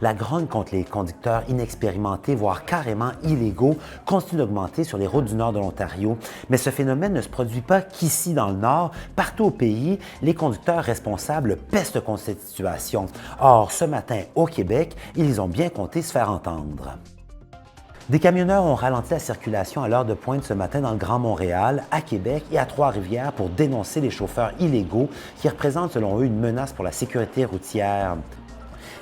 La grogne contre les conducteurs inexpérimentés, voire carrément illégaux, continue d'augmenter sur les routes du nord de l'Ontario. Mais ce phénomène ne se produit pas qu'ici dans le nord. Partout au pays, les conducteurs responsables pestent contre cette situation. Or, ce matin, au Québec, ils ont bien compté se faire entendre. Des camionneurs ont ralenti la circulation à l'heure de pointe ce matin dans le Grand Montréal, à Québec et à Trois-Rivières pour dénoncer les chauffeurs illégaux qui représentent selon eux une menace pour la sécurité routière.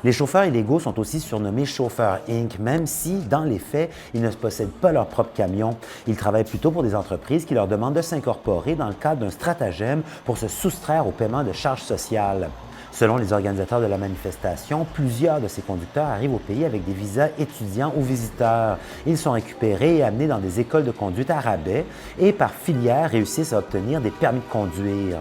Les chauffeurs illégaux sont aussi surnommés chauffeurs Inc., même si, dans les faits, ils ne possèdent pas leur propre camion. Ils travaillent plutôt pour des entreprises qui leur demandent de s'incorporer dans le cadre d'un stratagème pour se soustraire au paiement de charges sociales. Selon les organisateurs de la manifestation, plusieurs de ces conducteurs arrivent au pays avec des visas étudiants ou visiteurs. Ils sont récupérés et amenés dans des écoles de conduite à rabais et, par filière, réussissent à obtenir des permis de conduire.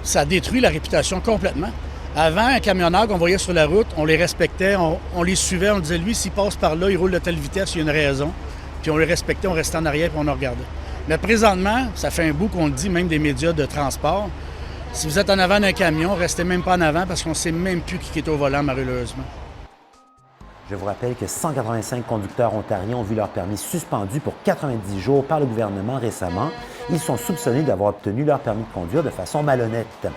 Ça détruit la réputation complètement. Avant, un camionneur qu'on voyait sur la route, on les respectait, on les suivait, on disait, lui, s'il passe par là, il roule de telle vitesse, il y a une raison. Puis on les respectait, on restait en arrière et on le regardait. Mais présentement, ça fait un bout qu'on le dit, même des médias de transport. Si vous êtes en avant d'un camion, restez même pas en avant parce qu'on ne sait même plus qui est au volant, malheureusement. Je vous rappelle que 185 conducteurs ontariens ont vu leur permis suspendu pour 90 jours par le gouvernement récemment. Ils sont soupçonnés d'avoir obtenu leur permis de conduire de façon malhonnête.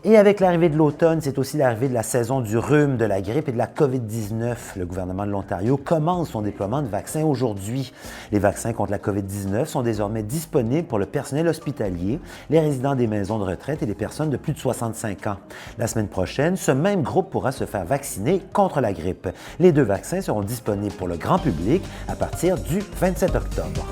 Et avec l'arrivée de l'automne, c'est aussi l'arrivée de la saison du rhume, de la grippe et de la COVID-19. Le gouvernement de l'Ontario commence son déploiement de vaccins aujourd'hui. Les vaccins contre la COVID-19 sont désormais disponibles pour le personnel hospitalier, les résidents des maisons de retraite et les personnes de plus de 65 ans. La semaine prochaine, ce même groupe pourra se faire vacciner contre la grippe. Les deux vaccins seront disponibles pour le grand public à partir du 27 octobre.